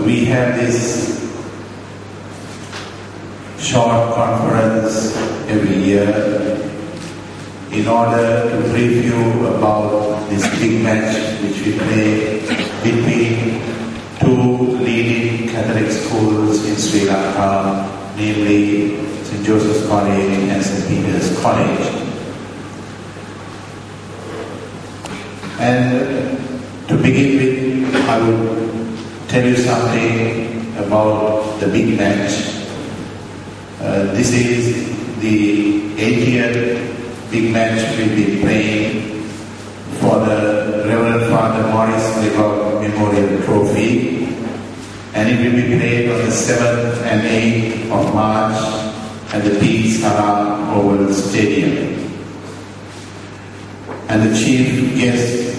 we have this short conference every year in order to brief you about this big match which we play between two leading Catholic schools in Sri Lanka, namely St. Joseph's College and St. Peter's College. And to begin with, I will tell you something about the big match. This is the 80th big match we'll be playing for the Reverend Father Maurice Legault Memorial Trophy, and it will be played on the 7th and 8th of March at the Peace Haram Oval Stadium. And the chief guest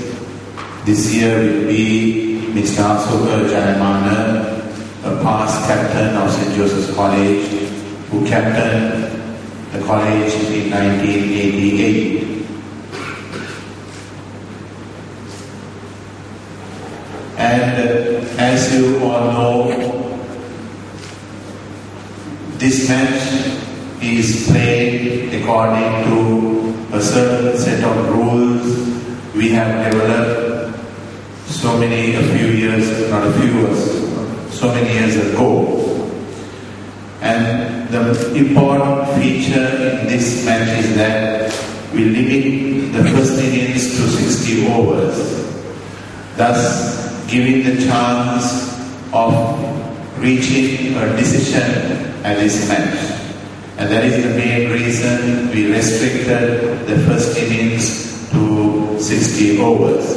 this year will be Mr. Asoka Jayamana, a past captain of St. Joseph's College, who captained the college in 1988. And as you all know, this match is played according to a certain set of rules we have developed so many years ago. And the important feature in this match is that we limit the first innings to 60 overs, thus giving the chance of reaching a decision at this match. And that is the main reason we restricted the first innings to 60 overs.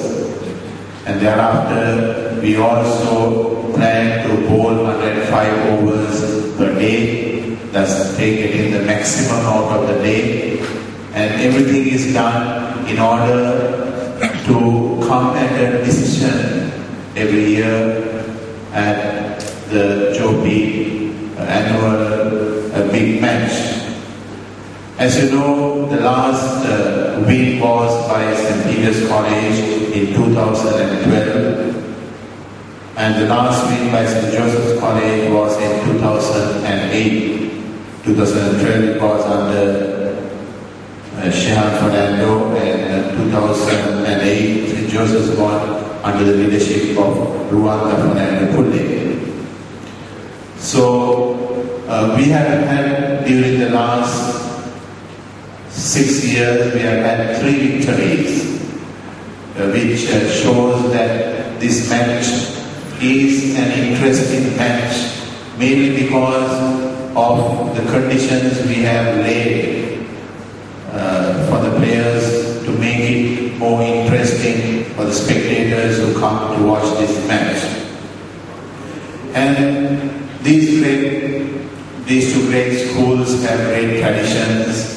And thereafter, we also plan to bowl 105 overs per day, thus taking the maximum out of the day. And everything is done in order to come at a decision every year at the Jospeh annual big match. As you know, the last win was by St. Peter's College in 2012, and the last win by St. Joseph's College was in 2008. 2012 it was under Shehan Fernando, and 2008 St. Joseph's won under the leadership of Ruanda Fernando Pulle. So we have had, during the last 6 years, we have had 3 victories, which shows that this match is an interesting match, mainly because of the conditions we have laid for the players to make it more interesting for the spectators who come to watch this match. And these two great schools have great traditions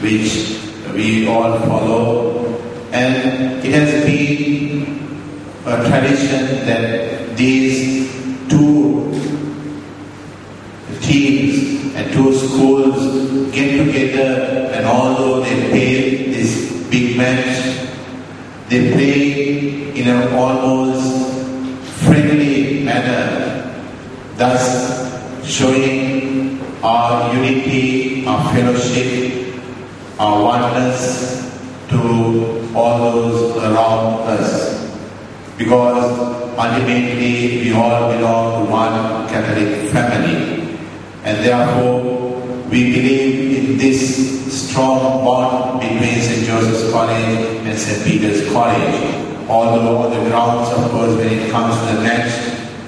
which we all follow, and it has been a tradition that these two teams and two schools get together, and although they play this big match, they play in an almost friendly manner, thus showing our unity, our fellowship, our oneness to all those around us, because ultimately we all belong to one Catholic family, and therefore we believe in this strong bond between St. Joseph's College and St. Peter's College. Although on the grounds, of course, when it comes to the match,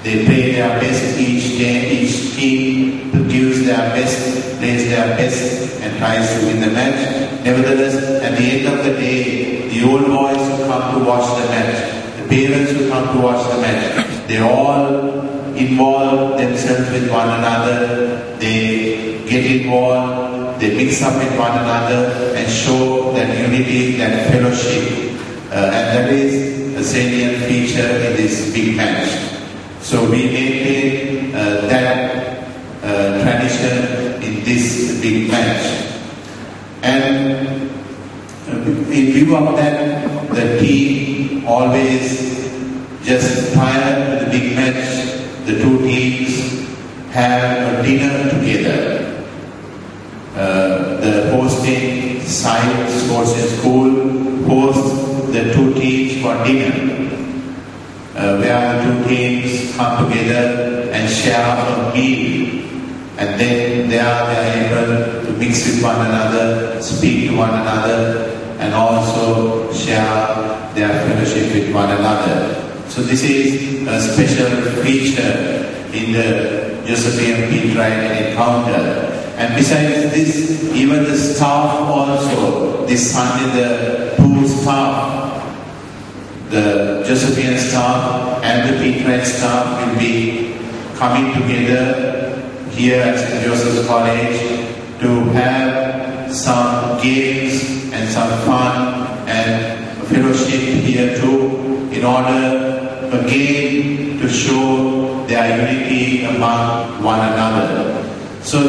they play their best each day, each team gives their best, plays their best, and tries to win the match. Nevertheless, at the end of the day, the old boys who come to watch the match, the parents who come to watch the match, they all involve themselves with one another, they get involved, they mix up with one another and show that unity, that fellowship, and that is a salient feature in this big match. So we maintain that tradition in this big match. And in view of that, the team always, just prior to the big match, the two teams have a dinner together. The hosting site, sports school, hosts the two teams for dinner, where the two teams come together and share a meal, and then they are able to mix with one another, speak to one another, and also share their fellowship with one another. So this is a special feature in the Jospeh Peterite encounter. And besides this, even the staff also, this Sunday the two staff, the Josephian staff and the Peterite staff will be coming together here at St. Joseph's College to have some games and some fun and fellowship here too, in order again to show their unity among one another. So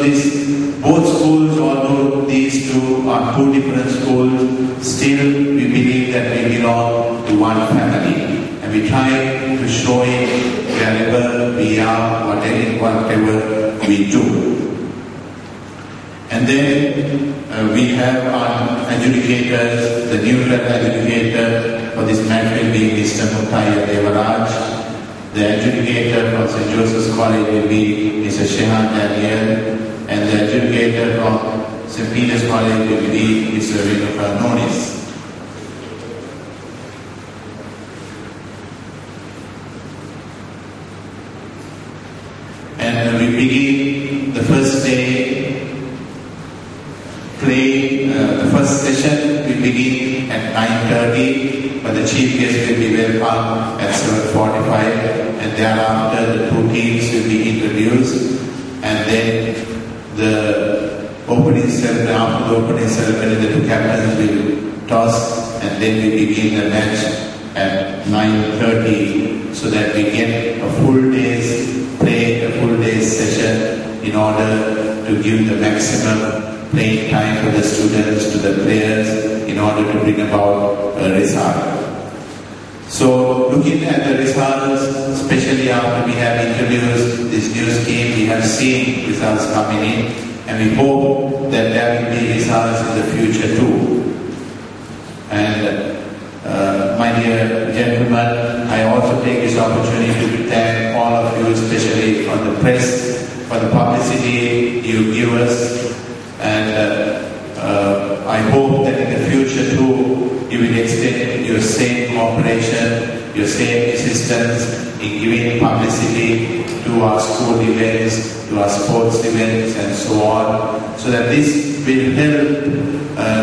both schools, although these two are two different schools, still we believe that we belong to one family. And we try to show it wherever we are, whatever we do. And then we have our adjudicators, the neutral adjudicator for this matter will be Mr. Muttaya Devaraj. The adjudicator from St. Joseph's College will be Mr. Shehan Daniel, and the adjudicator from St. Peter's College will be Mr. Renuka Nonis. And we begin the first day playing, the first session will begin at 9:30, but the chief guest will be welcome at 7:45, and thereafter the two teams will be introduced, and then the opening ceremony, after the opening ceremony, the two captains will toss, and then we begin the match at 9:30, so that we get a full day's play, a full day's session, in order to give the maximum playing time for the students to the players, in order to bring about a result. So looking at the results, especially after we have introduced this new scheme, we have seen results coming in, and we hope that there will be results in the future too. And my dear gentlemen, I also take this opportunity to thank all of you, especially from the press, for the publicity you give us. And I hope that in the future too, you will extend your same cooperation, your same assistance in giving publicity to our school events, to our sports events, and so on, so that this will help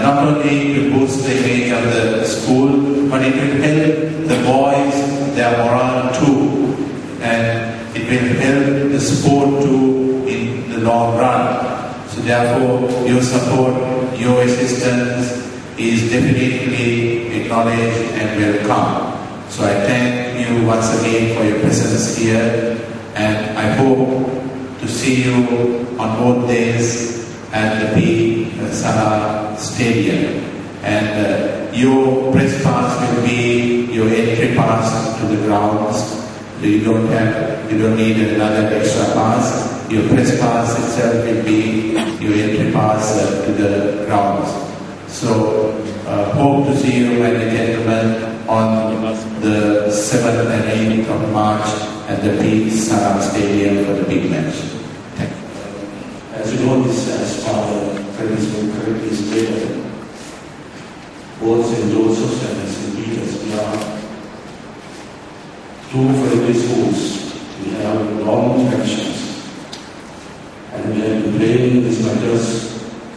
not only to boost the image of the school, but it will help the boys, their morale too, and it will help the sport too in the long run. So therefore, your support, your assistance is definitely acknowledged and welcome. So I thank you once again for your presence here, and I hope to see you on both days at the P. Salah Stadium. And your press pass will be your entry pass to the grounds. So you don't need another extra pass. Your press pass itself will be your entry pass to the grounds. So hope to see you, my dear gentlemen, on the 7th and 8th of March at the P. Salah Stadium for the big match. Thank you. As you know, this as Father correctly stated, both St. Joseph's and St. Peter's, we are two friendly schools. We have long traditions. And we have been playing these matters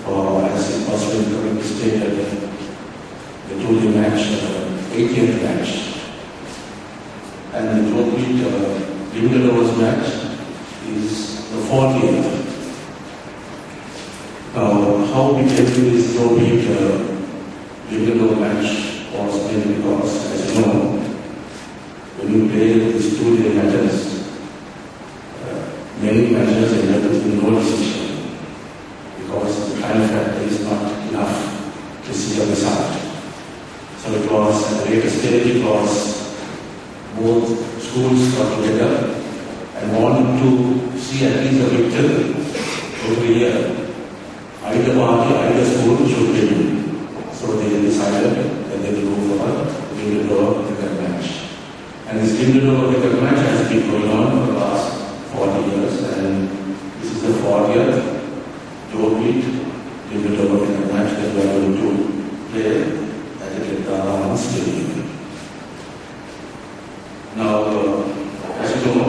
for, as it was correctly stated, the 2-day match, 8th match. And the complete Wimbledon's match is the 40th. How we get to this complete Wimbledon match was mainly because, as you know, when you play these 2-day matches, many matches end up in no decision because the time factor is not enough to see a result. So it was at the later stage, it was both schools got together and wanted to see at least a victory every year. Either party, either school should win. So they decided that they will go for a limited over cricket match. And this limited over cricket match has been going on for the last 40 years, and this is the 40th Jospeh limited over cricket match that we are going to play at the Rectors of St. Now, as you know,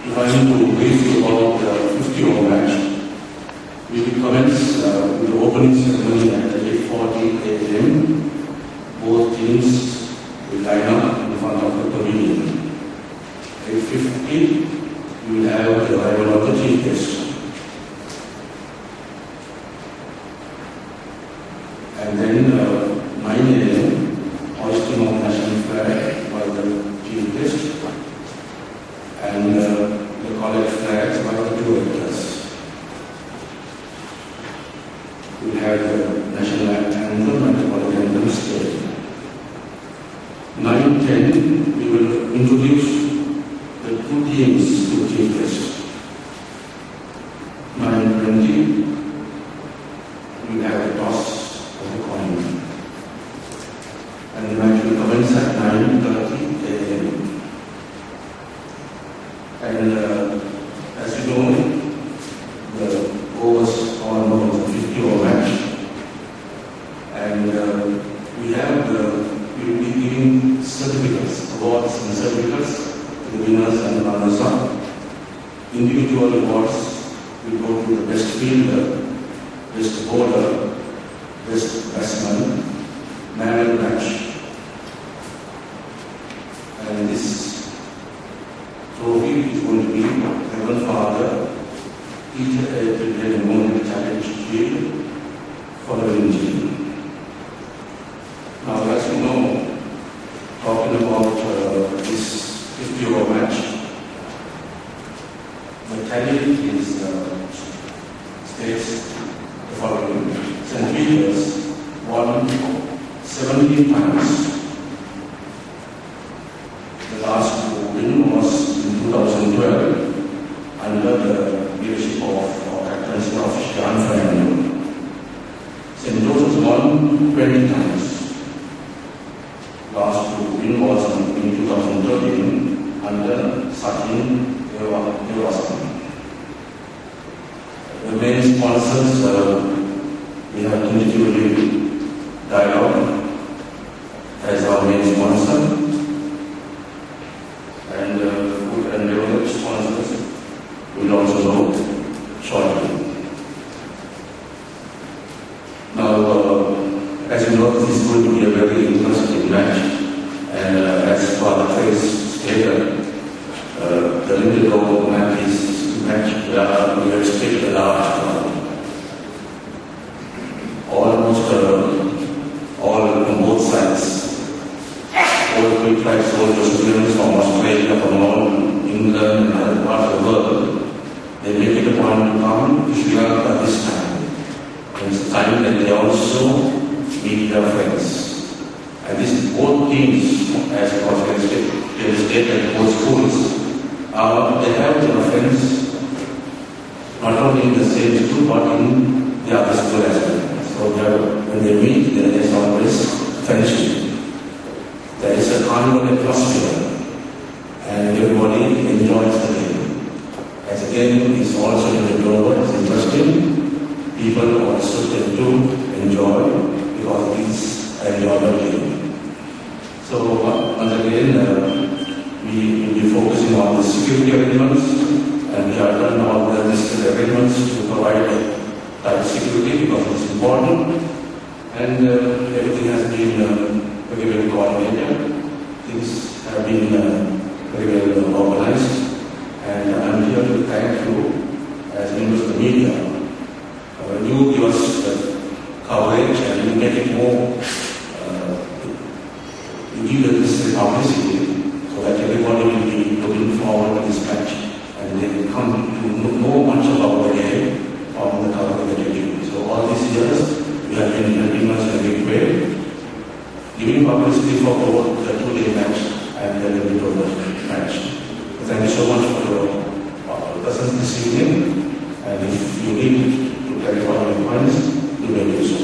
if I need to brief you about the 50-over match, we will commence with the opening ceremony at 8:40 a.m. Both teams will line up in front of the pavilion. 8:50, we will have the arrival of the chief guest. And then 9 a.m., hoisting of national flag by the chief guest, and the college flags by the two rectors. We have the national anthem and the college anthem stage. 9:10, we will introduce the two teams to the chief guest. 9:20, we will have the toss of the coin. And the match will commence at 9:30 a.m. And as you know, the overs Colombo is a 50-over match. And we will be giving certificates, awards and certificates to the winners and the runners-up. Individual awards will go to the best fielder, best bowler, best batsman, man of the match. And this trophy is going to be Heaven Father Peter A. Memorial Challenge Shield for the winning team. Now, as you know, talking about this 50-over match, the tally states the following. St. Peter's won 17 times. The last win was in 2012 under the leadership of captaincy of Jospeh. St. Joseph's won 20 times. Last win was in 2013 under Sachin Jospeh. The main sponsors, we have individually Dialogue as our main sponsor, and food and beverage sponsors will also know shortly. Now, as you know, this is going to be a very interesting match, and as Father Trace stated, the limited over match is match where we expect a large crowd. Almost all on both sides. All the quick flight soldiers, students from Australia, from all England and other parts of the world, they make it a point to come to Sri Lanka this time. And it's time that they also meet their friends. And these both teams, as it was stated, both schools, they have their friends not only in the same school but in the other school as well. So when they meet, there is always friendship. There is a carnival atmosphere, and everybody enjoys the game. As the game is also in the global, it's interesting. People also tend to enjoy because it is an enjoyable game. So once again, we will be focusing on the security arrangements, and we have done all the necessary arrangements to provide tight security because it's important, and everything has been very well coordinated. Things have been very well organized, and I'm here to thank you as members of the media. You give us coverage and you make it more, you give the necessary publicity so that everybody will be looking forward to this match and they will come to know much about the game from the coverage that you do. So all these years, we have been helping us in a big way, giving publicity for both the two-day match and the limited over match. Thank you so much need to clarify your points, you may do so.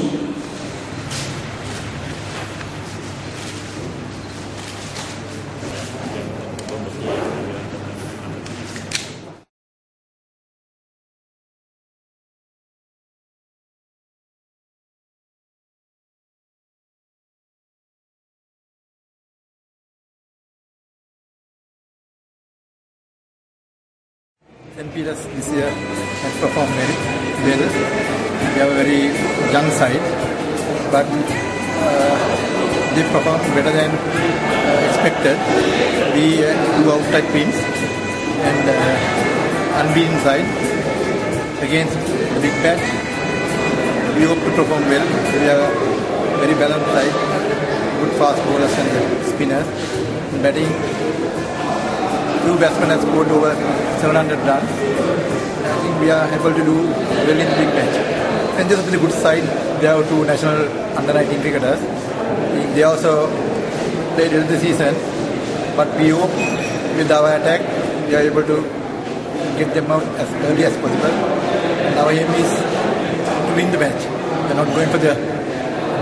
St. Peter's this year has performed very well. We have a very young side, but they performed better than expected. We do outside wins and unbeaten side against the big patch. We hope to perform well. We are a very balanced side, good fast bowlers and spinners. Batting, two batsmen have scored over 700 runs. I think we are able to do well in the big match. And just on the good side, there are two national under-19 cricketers. They also played well this season, but we hope with our attack, we are able to get them out as early as possible. And our aim is to win the match. We are not going for the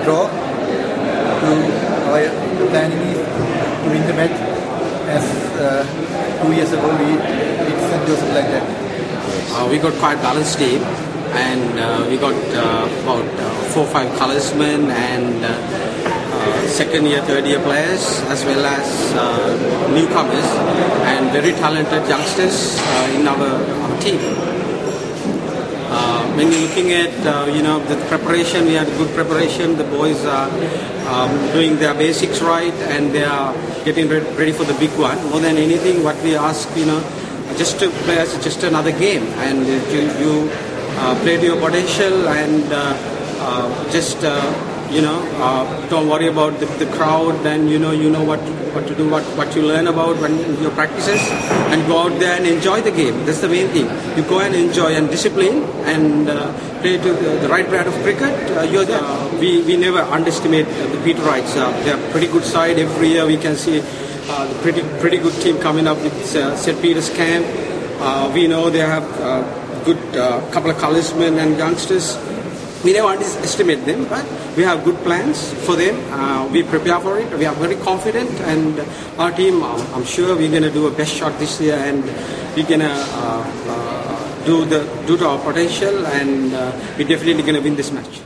draw. Our planning is to win the match as 2 years ago we did St. Joseph like that. We got quite balanced team, and we got about 4 or 5 colorsmen and second year, third year players, as well as newcomers and very talented youngsters in our team. When you're looking at the preparation, we had good preparation. The boys are doing their basics right, and they are getting ready for the big one. More than anything, what we ask, just to play as just another game, and you play to your potential, and don't worry about the crowd, and you know what to do, what you learn about when your practices, and go out there and enjoy the game. That's the main thing. You go and enjoy and discipline and play to the right brand of cricket. We never underestimate the Peterites. They're a pretty good side. Every year we can see the pretty good team coming up with St. Peter's camp. We know they have good couple of colorsmen and youngsters. We never underestimate them, but we have good plans for them. We prepare for it. We are very confident, and our team, I'm sure we're going to do a best shot this year, and we're going to do to our potential, and we're definitely going to win this match.